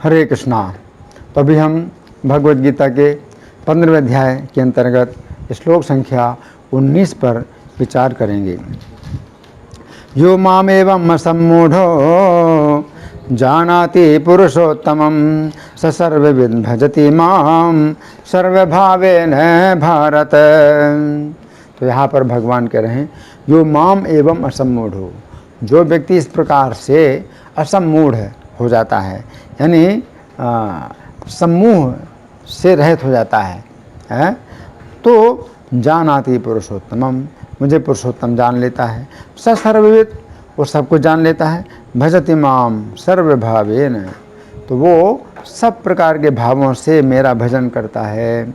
हरे कृष्णा। तो अभी हम भगवद गीता के 15वें अध्याय के अंतर्गत श्लोक संख्या 19 पर विचार करेंगे। यो मामेवं सम्मूढ़ो जानाति पुरुषोत्तमं स सर्वविद् भजति मां सर्वभावेन भारत। तो यहाँ पर भगवान कह रहे हैं यो माम एवं असम्मूढ़ो, जो व्यक्ति इस प्रकार से असम्मूढ़ हो जाता है, यानी समूह से रहित हो जाता है, तो जानाति पुरुषोत्तमम, मुझे पुरुषोत्तम जान लेता है। स सर्वविद, वो सब कुछ जान लेता है। भजति माम सर्वभावेन, तो वो सब प्रकार के भावों से मेरा भजन करता है।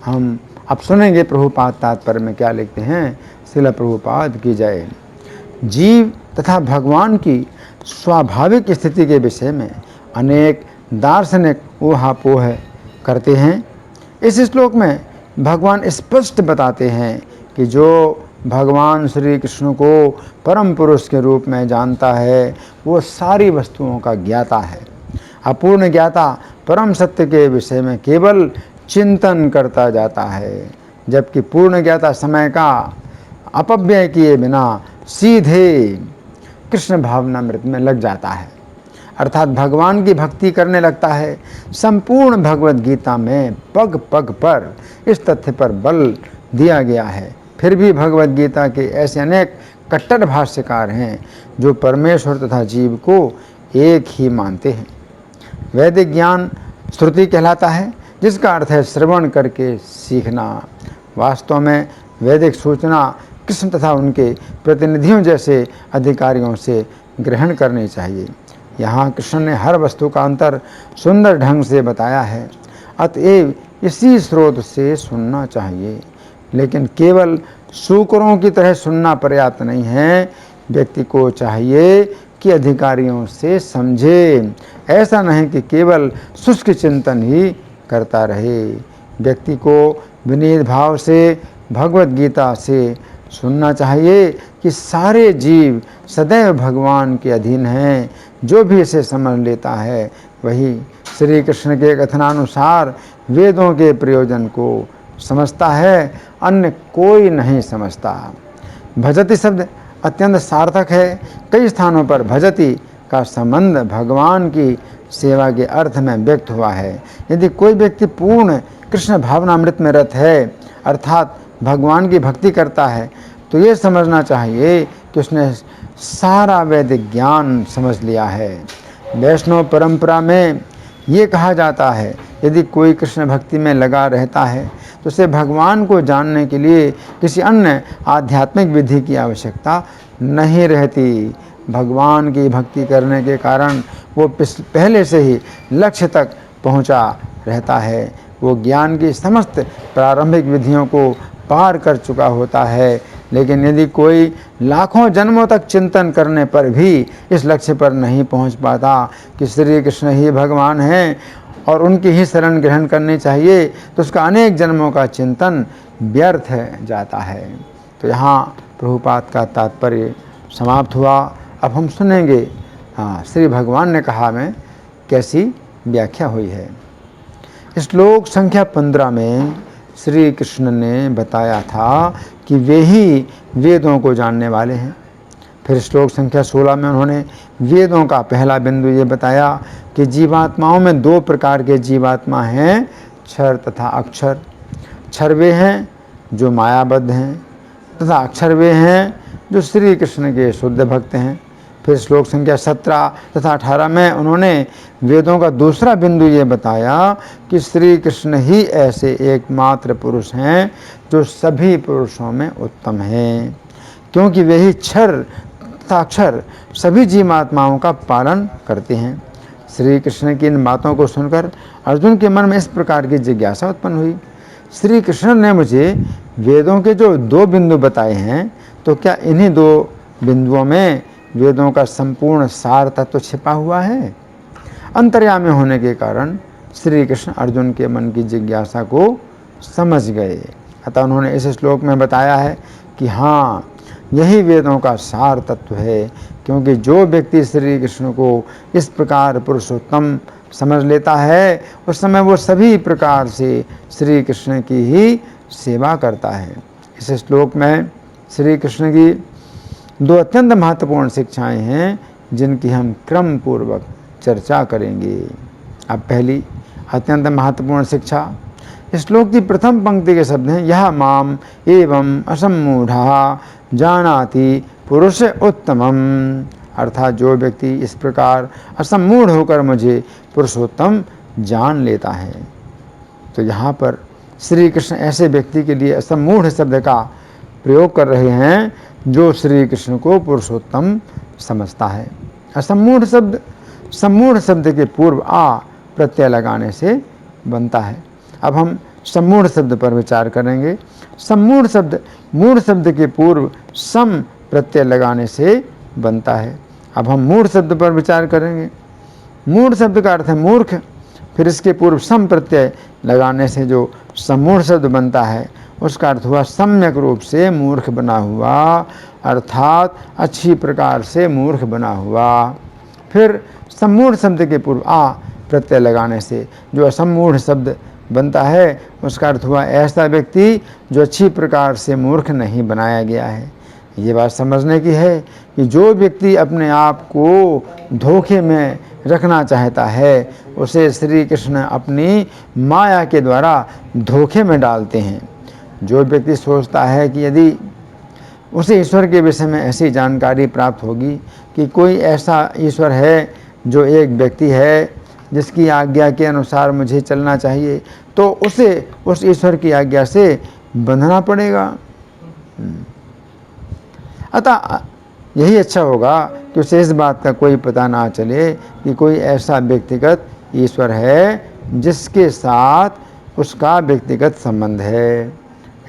हम अब सुनेंगे प्रभुपाद तात्पर्य में क्या लिखते हैं। श्रील प्रभुपाद की जय। जीव तथा भगवान की स्वाभाविक स्थिति के विषय में अनेक दार्शनिक ऊहापोह करते हैं। इस श्लोक में भगवान स्पष्ट बताते हैं कि जो भगवान श्री कृष्ण को परम पुरुष के रूप में जानता है वो सारी वस्तुओं का ज्ञाता है। अपूर्ण ज्ञाता परम सत्य के विषय में केवल चिंतन करता जाता है, जबकि पूर्ण ज्ञाता समय का अपव्यय किए बिना सीधे कृष्ण भावनामृत में लग जाता है, अर्थात भगवान की भक्ति करने लगता है। संपूर्ण भगवद गीता में पग पग पर इस तथ्य पर बल दिया गया है। फिर भी भगवद गीता के ऐसे अनेक कट्टर भाष्यकार हैं जो परमेश्वर तथा जीव को एक ही मानते हैं। वैदिक ज्ञान श्रुति कहलाता है, जिसका अर्थ है श्रवण करके सीखना। वास्तव में वैदिक सूचना कृष्ण तथा उनके प्रतिनिधियों जैसे अधिकारियों से ग्रहण करनी चाहिए। यहाँ कृष्ण ने हर वस्तु का अंतर सुंदर ढंग से बताया है, अतएव इसी स्रोत से सुनना चाहिए। लेकिन केवल सूकरों की तरह सुनना पर्याप्त नहीं है, व्यक्ति को चाहिए कि अधिकारियों से समझे। ऐसा नहीं कि केवल शुष्क चिंतन ही करता रहे। व्यक्ति को विनीत भाव से भगवद गीता से सुनना चाहिए कि सारे जीव सदैव भगवान के अधीन हैं। जो भी इसे समझ लेता है वही श्री कृष्ण के कथनानुसार वेदों के प्रयोजन को समझता है, अन्य कोई नहीं समझता। भजति शब्द अत्यंत सार्थक है। कई स्थानों पर भजति का संबंध भगवान की सेवा के अर्थ में व्यक्त हुआ है। यदि कोई व्यक्ति पूर्ण कृष्ण भावनामृत में रत है, अर्थात भगवान की भक्ति करता है, तो ये समझना चाहिए कि उसने सारा वैदिक ज्ञान समझ लिया है। वैष्णव परंपरा में ये कहा जाता है, यदि कोई कृष्ण भक्ति में लगा रहता है तो उसे भगवान को जानने के लिए किसी अन्य आध्यात्मिक विधि की आवश्यकता नहीं रहती। भगवान की भक्ति करने के कारण वो पहले से ही लक्ष्य तक पहुंचा रहता है। वो ज्ञान की समस्त प्रारंभिक विधियों को पार कर चुका होता है। लेकिन यदि कोई लाखों जन्मों तक चिंतन करने पर भी इस लक्ष्य पर नहीं पहुंच पाता कि श्री कृष्ण ही भगवान हैं और उनकी ही शरण ग्रहण करनी चाहिए, तो उसका अनेक जन्मों का चिंतन व्यर्थ जाता है। तो यहाँ प्रभुपाद का तात्पर्य समाप्त हुआ। अब हम सुनेंगे श्री भगवान ने कहा में कैसी व्याख्या हुई है। श्लोक संख्या 15 में श्री कृष्ण ने बताया था कि वे ही वेदों को जानने वाले हैं। फिर श्लोक संख्या 16 में उन्होंने वेदों का पहला बिंदु ये बताया कि जीवात्माओं में दो प्रकार के जीवात्मा हैं, क्षर तथा अक्षर। क्षर वे हैं जो मायाबद्ध हैं तथा अक्षर वे हैं जो श्री कृष्ण के शुद्ध भक्त हैं। फिर श्लोक संख्या 17 तथा 18 में उन्होंने वेदों का दूसरा बिंदु ये बताया कि श्री कृष्ण ही ऐसे एकमात्र पुरुष हैं जो सभी पुरुषों में उत्तम हैं, क्योंकि वे ही क्षर तथा अक्षर सभी जीवात्माओं का पालन करते हैं। श्री कृष्ण की इन बातों को सुनकर अर्जुन के मन में इस प्रकार की जिज्ञासा उत्पन्न हुई, श्री कृष्ण ने मुझे वेदों के जो दो बिंदु बताए हैं, तो क्या इन्हीं दो बिंदुओं में वेदों का संपूर्ण सार तत्व छिपा हुआ है? अंतर्यामी होने के कारण श्री कृष्ण अर्जुन के मन की जिज्ञासा को समझ गए। अतः उन्होंने इस श्लोक में बताया है कि हाँ, यही वेदों का सार तत्व है, क्योंकि जो व्यक्ति श्री कृष्ण को इस प्रकार पुरुषोत्तम समझ लेता है, उस समय वो सभी प्रकार से श्री कृष्ण की ही सेवा करता है। इस श्लोक में श्री कृष्ण की दो अत्यंत महत्वपूर्ण शिक्षाएं हैं जिनकी हम क्रम पूर्वक चर्चा करेंगे। अब पहली अत्यंत महत्वपूर्ण शिक्षा, इस श्लोक की प्रथम पंक्ति के शब्द हैं, यह माम एवं असम्मूढ़ा जानाति पुरुष उत्तमम। अर्थात जो व्यक्ति इस प्रकार असम्मूढ़ होकर मुझे पुरुषोत्तम जान लेता है। तो यहाँ पर श्री कृष्ण ऐसे व्यक्ति के लिए असम्मूढ़ शब्द का प्रयोग कर रहे हैं जो श्री कृष्ण को पुरुषोत्तम समझता है। असम्मूढ़ शब्द सम्मूढ़ शब्द के पूर्व आ प्रत्यय लगाने से बनता है। अब हम सम्मूढ़ शब्द पर विचार करेंगे। सम्मूढ़ शब्द मूढ़ शब्द के पूर्व सम प्रत्यय लगाने से बनता है। अब हम मूढ़ शब्द पर विचार करेंगे। मूढ़ शब्द का अर्थ है मूर्ख, फिर इसके पूर्व सम प्रत्यय लगाने से जो सम्मूढ़ शब्द बनता है उसका अर्थ हुआ सम्यक रूप से मूर्ख बना हुआ, अर्थात अच्छी प्रकार से मूर्ख बना हुआ। फिर सम्मूढ़ शब्द के पूर्व आ प्रत्यय लगाने से जो असम्मूढ़ शब्द बनता है उसका अर्थ हुआ ऐसा व्यक्ति जो अच्छी प्रकार से मूर्ख नहीं बनाया गया है। ये बात समझने की है कि जो व्यक्ति अपने आप को धोखे में रखना चाहता है उसे श्री कृष्ण अपनी माया के द्वारा धोखे में डालते हैं। जो व्यक्ति सोचता है कि यदि उसे ईश्वर के विषय में ऐसी जानकारी प्राप्त होगी कि कोई ऐसा ईश्वर है जो एक व्यक्ति है जिसकी आज्ञा के अनुसार मुझे चलना चाहिए, तो उसे उस ईश्वर की आज्ञा से बंधना पड़ेगा। अतः यही अच्छा होगा कि उसे इस बात का कोई पता ना चले कि कोई ऐसा व्यक्तिगत ईश्वर है जिसके साथ उसका व्यक्तिगत संबंध है।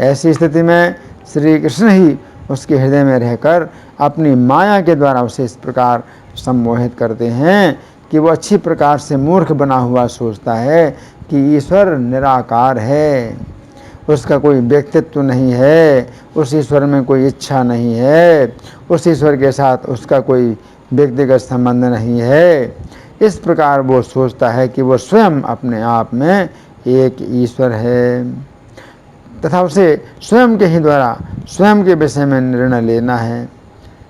ऐसी स्थिति में श्री कृष्ण ही उसके हृदय में रहकर अपनी माया के द्वारा उसे इस प्रकार सम्मोहित करते हैं कि वो अच्छी प्रकार से मूर्ख बना हुआ सोचता है कि ईश्वर निराकार है, उसका कोई व्यक्तित्व नहीं है, उस ईश्वर में कोई इच्छा नहीं है, उस ईश्वर के साथ उसका कोई व्यक्तिगत संबंध नहीं है। इस प्रकार वो सोचता है कि वो स्वयं अपने आप में एक ईश्वर है तथा उसे स्वयं के ही द्वारा स्वयं के विषय में निर्णय लेना है।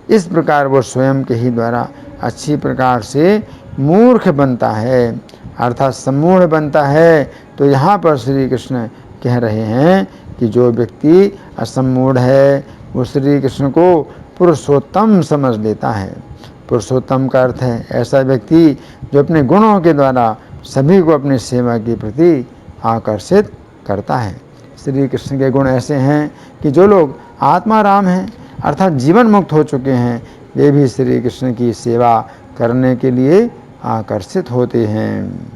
इस प्रकार वो स्वयं के ही द्वारा अच्छी प्रकार से मूर्ख बनता है, अर्थात सम्मूढ़ बनता है। तो यहाँ पर श्री कृष्ण कह रहे हैं कि जो व्यक्ति असम्मूढ़ है वो श्री कृष्ण को पुरुषोत्तम समझ लेता है। पुरुषोत्तम का अर्थ है ऐसा व्यक्ति जो अपने गुणों के द्वारा सभी को अपनी सेवा के प्रति आकर्षित करता है। श्री कृष्ण के गुण ऐसे हैं कि जो लोग आत्माराम हैं अर्थात जीवन मुक्त हो चुके हैं वे भी श्री कृष्ण की सेवा करने के लिए आकर्षित होते हैं।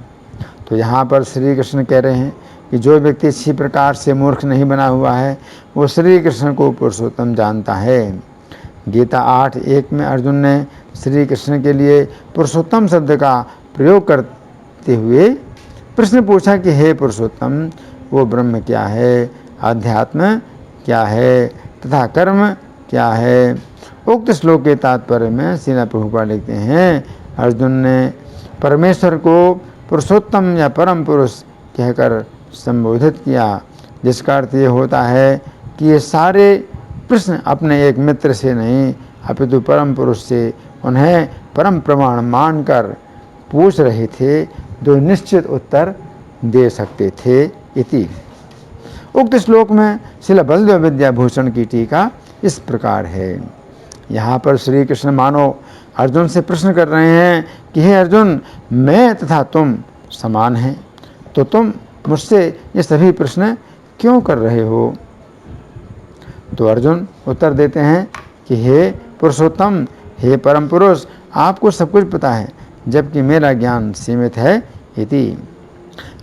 तो यहाँ पर श्री कृष्ण कह रहे हैं कि जो व्यक्ति इसी प्रकार से मूर्ख नहीं बना हुआ है वो श्री कृष्ण को पुरुषोत्तम जानता है। गीता 8:1 में अर्जुन ने श्री कृष्ण के लिए पुरुषोत्तम शब्द का प्रयोग करते हुए प्रश्न पूछा कि हे पुरुषोत्तम, वो ब्रह्म क्या है, अध्यात्म क्या है तथा कर्म क्या है। उक्त श्लोक के तात्पर्य में श्रील प्रभुपाद लिखते हैं, अर्जुन ने परमेश्वर को पुरुषोत्तम या परम पुरुष कहकर संबोधित किया, जिसका अर्थ ये होता है कि ये सारे प्रश्न अपने एक मित्र से नहीं अपितु परम पुरुष से उन्हें परम प्रमाण मानकर पूछ रहे थे जो निश्चित उत्तर दे सकते थे। इति उक्त श्लोक में श्रील बलदेव विद्याभूषण की टीका इस प्रकार है। यहाँ पर श्री कृष्ण मानो अर्जुन से प्रश्न कर रहे हैं कि हे अर्जुन, मैं तथा तुम समान हैं, तो तुम मुझसे ये सभी प्रश्न क्यों कर रहे हो। तो अर्जुन उत्तर देते हैं कि हे पुरुषोत्तम, हे परम पुरुष, आपको सब कुछ पता है जबकि मेरा ज्ञान सीमित है। इति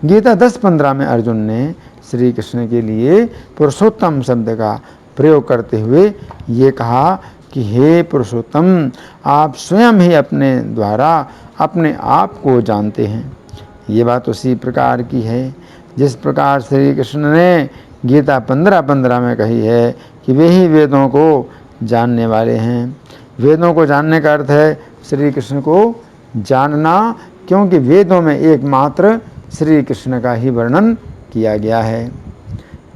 गीता 10:15 में अर्जुन ने श्री कृष्ण के लिए पुरुषोत्तम शब्द का प्रयोग करते हुए ये कहा कि हे पुरुषोत्तम, आप स्वयं ही अपने द्वारा अपने आप को जानते हैं। ये बात उसी प्रकार की है जिस प्रकार श्री कृष्ण ने गीता 15:15 में कही है कि वे ही वेदों को जानने वाले हैं। वेदों को जानने का अर्थ है श्री कृष्ण को जानना क्योंकि वेदों में एकमात्र श्री कृष्ण का ही वर्णन किया गया है।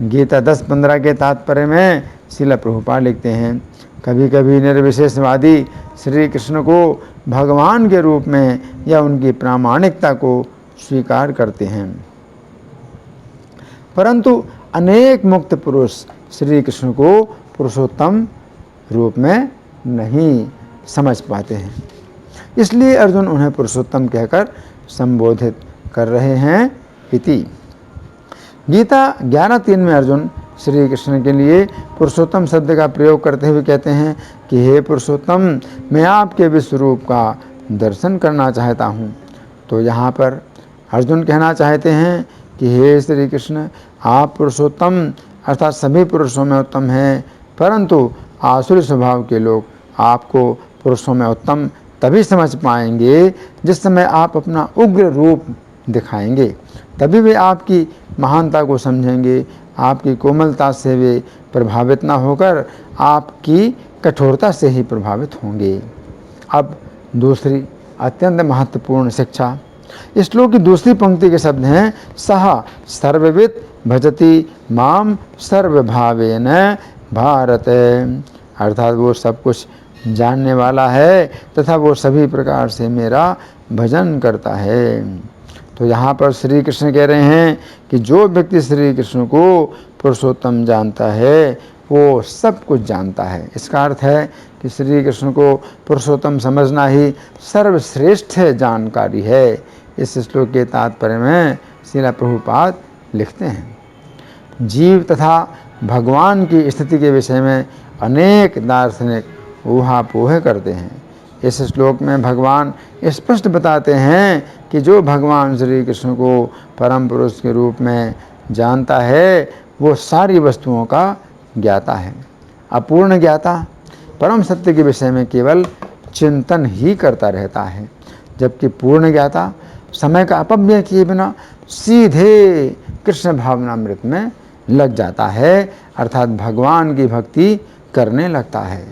गीता 10-15 के तात्पर्य में श्रील प्रभुपाद लिखते हैं, कभी कभी निर्विशेषवादी श्री कृष्ण को भगवान के रूप में या उनकी प्रामाणिकता को स्वीकार करते हैं, परंतु अनेक मुक्त पुरुष श्री कृष्ण को पुरुषोत्तम रूप में नहीं समझ पाते हैं। इसलिए अर्जुन उन्हें पुरुषोत्तम कहकर संबोधित कर रहे हैं। इति गीता 11:3 में अर्जुन श्री कृष्ण के लिए पुरुषोत्तम शब्द का प्रयोग करते हुए कहते हैं कि हे पुरुषोत्तम, मैं आपके विश्वरूप का दर्शन करना चाहता हूँ। तो यहाँ पर अर्जुन कहना चाहते हैं कि हे श्री कृष्ण, आप पुरुषोत्तम अर्थात सभी पुरुषों में उत्तम हैं, परंतु आसुरी स्वभाव के लोग आपको पुरुषों में उत्तम तभी समझ पाएंगे जिस समय आप अपना उग्र रूप दिखाएंगे, तभी वे आपकी महानता को समझेंगे। आपकी कोमलता से वे प्रभावित न होकर आपकी कठोरता से ही प्रभावित होंगे। अब दूसरी अत्यंत महत्वपूर्ण शिक्षा। इस श्लोक की दूसरी पंक्ति के शब्द हैं, सह सर्वविद भजति माम सर्वभावेन भारत, अर्थात वो सब कुछ जानने वाला है तथा वो सभी प्रकार से मेरा भजन करता है। तो यहाँ पर श्री कृष्ण कह रहे हैं कि जो व्यक्ति श्री कृष्ण को पुरुषोत्तम जानता है वो सब कुछ जानता है। इसका अर्थ है कि श्री कृष्ण को पुरुषोत्तम समझना ही सर्वश्रेष्ठ जानकारी है। इस श्लोक के तात्पर्य में श्रील प्रभुपाद लिखते हैं, जीव तथा भगवान की स्थिति के विषय में अनेक दार्शनिक ऊहापोह करते हैं। इस श्लोक में भगवान स्पष्ट बताते हैं कि जो भगवान श्री कृष्ण को परम पुरुष के रूप में जानता है वो सारी वस्तुओं का ज्ञाता है। अपूर्ण ज्ञाता परम सत्य के विषय में केवल चिंतन ही करता रहता है, जबकि पूर्ण ज्ञाता समय का अपव्यय किए बिना सीधे कृष्ण भावनामृत में लग जाता है, अर्थात भगवान की भक्ति करने लगता है।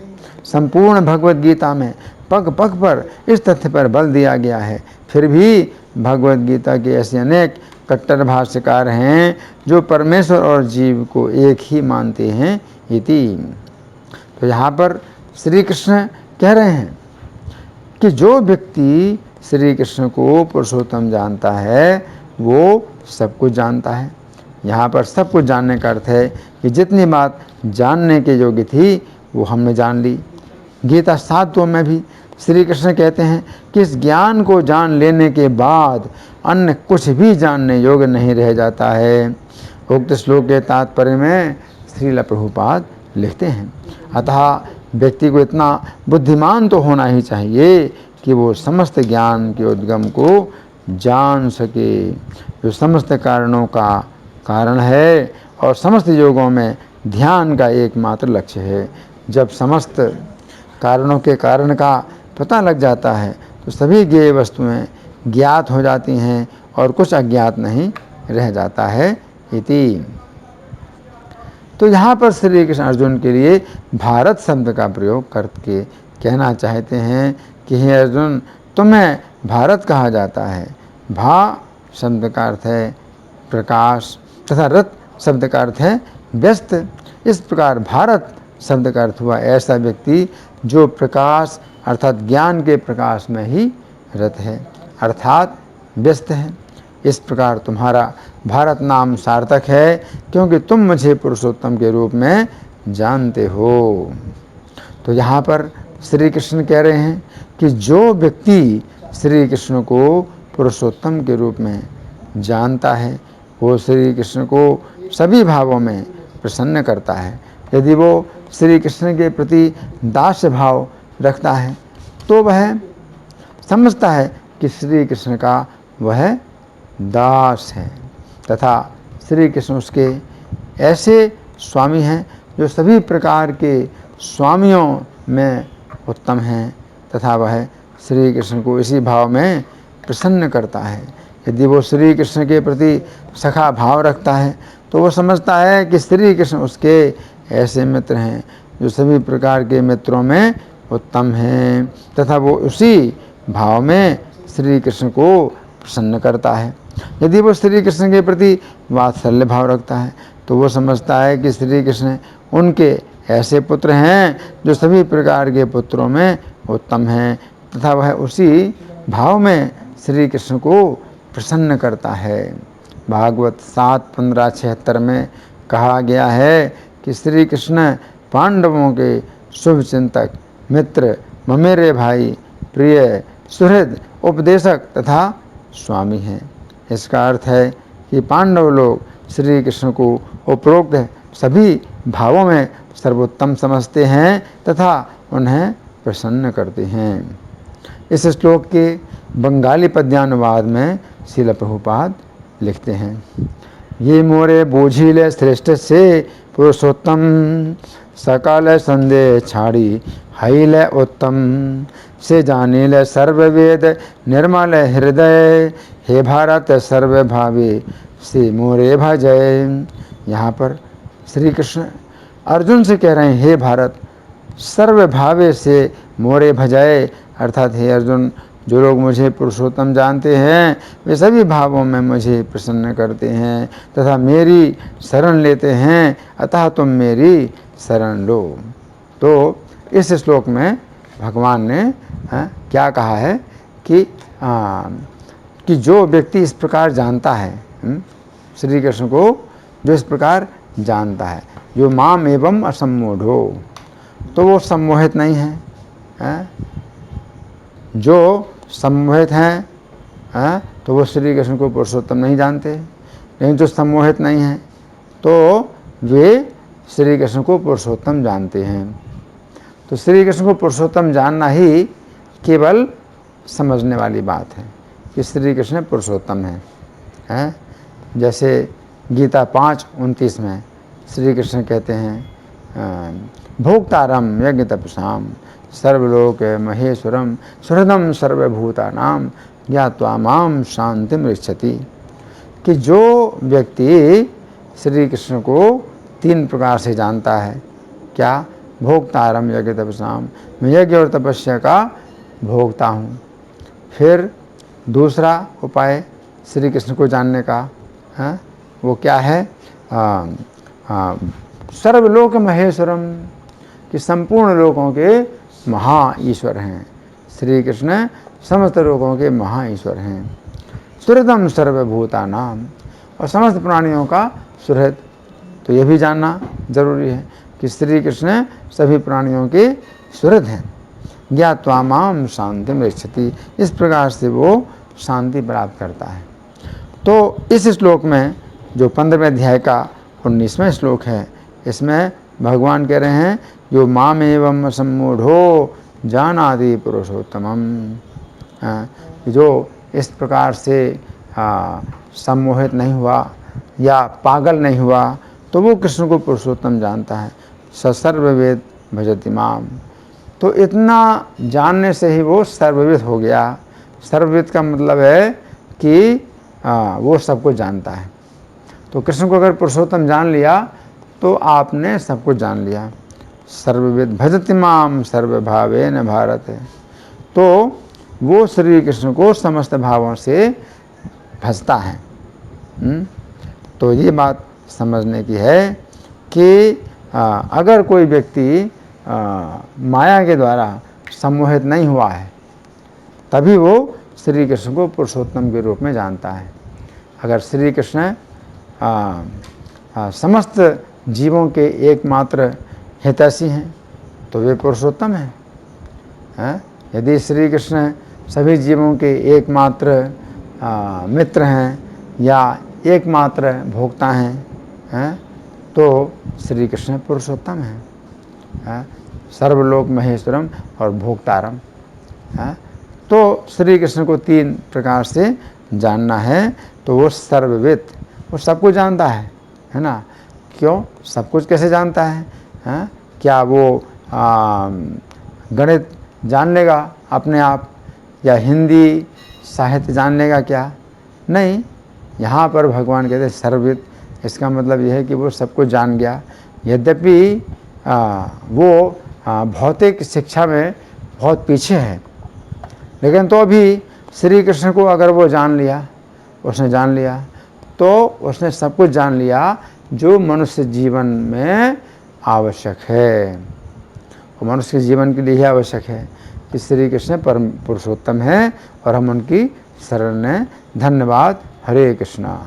संपूर्ण भगवत गीता में पग पग पर इस तथ्य पर बल दिया गया है। फिर भी भगवत गीता के ऐसे अनेक कट्टर भाष्यकार हैं जो परमेश्वर और जीव को एक ही मानते हैं। इति तो यहाँ पर श्री कृष्ण कह रहे हैं कि जो व्यक्ति श्री कृष्ण को पुरुषोत्तम जानता है वो सब कुछ जानता है। यहाँ पर सब कुछ जानने का अर्थ है कि जितनी बात जानने के योग्य थी वो हमने जान ली। गीता 7:2 में भी श्री कृष्ण कहते हैं कि इस ज्ञान को जान लेने के बाद अन्य कुछ भी जानने योग्य नहीं रह जाता है। उक्त श्लोक के तात्पर्य में श्रील प्रभुपाद लिखते हैं, अतः व्यक्ति को इतना बुद्धिमान तो होना ही चाहिए कि वो समस्त ज्ञान के उद्गम को जान सके, जो समस्त कारणों का कारण है और समस्त योगों में ध्यान का एकमात्र लक्ष्य है। जब समस्त कारणों के कारण का पता लग जाता है तो सभी ज्ञेय वस्तुएं ज्ञात हो जाती हैं और कुछ अज्ञात नहीं रह जाता है। इति तो यहाँ पर श्री कृष्ण अर्जुन के लिए भारत शब्द का प्रयोग करके कहना चाहते हैं कि हे अर्जुन, तुम्हें भारत कहा जाता है। भा शब्द का अर्थ है प्रकाश तथा रत शब्द का अर्थ है व्यस्त। इस प्रकार भारत शब्द का अर्थ हुआ ऐसा व्यक्ति जो प्रकाश अर्थात ज्ञान के प्रकाश में ही रत है, अर्थात व्यस्त है। इस प्रकार तुम्हारा भारत नाम सार्थक है क्योंकि तुम मुझे पुरुषोत्तम के रूप में जानते हो। तो यहाँ पर श्री कृष्ण कह रहे हैं कि जो व्यक्ति श्री कृष्ण को पुरुषोत्तम के रूप में जानता है वो श्री कृष्ण को सभी भावों में प्रसन्न करता है। यदि वो श्री कृष्ण के प्रति दास्य भाव रखता है तो वह समझता है कि श्री कृष्ण का वह दास है तथा श्री कृष्ण उसके ऐसे स्वामी हैं जो सभी प्रकार के स्वामियों में उत्तम हैं तथा वह श्री कृष्ण को इसी भाव में प्रसन्न करता है। यदि वो श्री कृष्ण के प्रति सखा भाव रखता है तो वो समझता है कि श्री कृष्ण उसके ऐसे मित्र हैं जो सभी प्रकार के मित्रों में उत्तम हैं तथा वो उसी भाव में श्री कृष्ण को प्रसन्न करता है। यदि वो श्री कृष्ण के प्रति वात्सल्य भाव रखता है तो वो समझता है कि श्री कृष्ण उनके ऐसे पुत्र हैं जो सभी प्रकार के पुत्रों में उत्तम हैं, तथा वह उसी भाव में श्री कृष्ण को प्रसन्न करता है। भागवत 7:15-76 में कहा गया है कि श्री कृष्ण पांडवों के शुभ चिंतक, मित्र, ममेरे भाई, प्रिय, सुहृद, उपदेशक तथा स्वामी हैं। इसका अर्थ है कि पांडव लोग श्री कृष्ण को उपरोक्त सभी भावों में सर्वोत्तम समझते हैं तथा उन्हें प्रसन्न करते हैं। इस श्लोक के बंगाली पद्यानुवाद में श्रील प्रभुपाद लिखते हैं, ये मोरे बोझिले श्रेष्ठ से पुरुषोत्तम, सकल संदेह छाड़ी हईल उत्तम, से जानिल सर्ववेद निर्मल हृदय, हे भारत सर्वभावी से मोरे भजय। यहाँ पर श्री कृष्ण अर्जुन से कह रहे हैं, हे भारत सर्वभावे से मोरे भजय, अर्थात हे अर्जुन, जो लोग मुझे पुरुषोत्तम जानते हैं वे सभी भावों में मुझे प्रसन्न करते हैं तथा मेरी शरण लेते हैं, अतः तुम मेरी शरण लो। तो इस श्लोक में भगवान ने क्या कहा है कि जो व्यक्ति इस प्रकार जानता है श्री कृष्ण को, जो इस प्रकार जानता है, जो माम एवं असम्मूढ़ हो, तो वो सम्मोहित नहीं है, जो सम्मोहित हैं तो वो श्री कृष्ण को पुरुषोत्तम नहीं जानते, लेकिन जो सम्मोहित नहीं हैं तो वे श्री कृष्ण को पुरुषोत्तम जानते हैं। तो श्री कृष्ण को पुरुषोत्तम जानना ही केवल समझने वाली बात है कि श्री कृष्ण पुरुषोत्तम हैं। जैसे गीता 5:29 में श्री कृष्ण कहते हैं, भोक्तारम यज्ञ तपसाम सर्वलोक महेश्वरम सुहृदम सर्वभूतानां ज्ञात्वा माम शांतिम ऋच्छति, कि जो व्यक्ति श्री कृष्ण को 3 प्रकार से जानता है, क्या, भोक्तारम यज्ञ तपसाम, मैं यज्ञ और तपस्या का भोक्ता हूँ। फिर दूसरा उपाय श्री कृष्ण को जानने का वो क्या है, सर्वलोक महेश्वरम, कि संपूर्ण लोकों के महा ईश्वर हैं। श्री कृष्ण समस्त लोकों के महा ईश्वर हैं। सुहृदम सर्वभूतानाम, और समस्त प्राणियों का सुहृद, तो यह भी जानना जरूरी है कि श्री कृष्ण सभी प्राणियों के सुहृद हैं। ज्ञात्वा माम शांतिम ऋच्छति, इस प्रकार से वो शांति प्राप्त करता है। तो इस श्लोक में जो 15वें अध्याय का 19वां श्लोक है, इसमें भगवान कह रहे हैं, जो माम एवं सम्मूढ़ो जानाति पुरुषोत्तमम, जो इस प्रकार से सम्मोहित नहीं हुआ या पागल नहीं हुआ तो वो कृष्ण को पुरुषोत्तम जानता है। स सर्ववेद भजति माम, तो इतना जानने से ही वो सर्वविद हो गया। सर्वविद का मतलब है कि वो सब कुछ जानता है। तो कृष्ण को अगर पुरुषोत्तम जान लिया तो आपने सब कुछ जान लिया। सर्वविद भजति माम सर्वभावेन भारत, तो वो श्री कृष्ण को समस्त भावों से भजता है। तो ये बात समझने की है कि अगर कोई व्यक्ति माया के द्वारा सम्मोहित नहीं हुआ है तभी वो श्री कृष्ण को पुरुषोत्तम के रूप में जानता है। अगर श्री कृष्ण समस्त जीवों के एकमात्र हितैषी हैं तो वे पुरुषोत्तम हैं। यदि श्री कृष्ण सभी जीवों के एकमात्र मित्र हैं या एकमात्र भोक्ता हैं तो श्री कृष्ण पुरुषोत्तम हैं। सर्वलोक महेश्वरम और भोक्तारम। तो श्री कृष्ण को 3 प्रकार से जानना है। तो वो सर्वविद, वो सब कुछ जानता है ना। क्यों सब कुछ कैसे जानता है? क्या वो गणित जान लेगा अपने आप, या हिंदी साहित्य जान लेगा क्या? नहीं। यहाँ पर भगवान कहते हैं सर्वविद, इसका मतलब यह है कि वो सब कुछ जान गया। यद्यपि वो भौतिक शिक्षा में बहुत पीछे है, लेकिन तो भी श्री कृष्ण को अगर वो जान लिया, उसने जान लिया, तो उसने सब कुछ जान लिया जो मनुष्य जीवन में आवश्यक है। और मनुष्य के जीवन के लिए ही आवश्यक है कि श्री कृष्ण परम पुरुषोत्तम है और हम उनकी शरण में। धन्यवाद। हरे कृष्णा।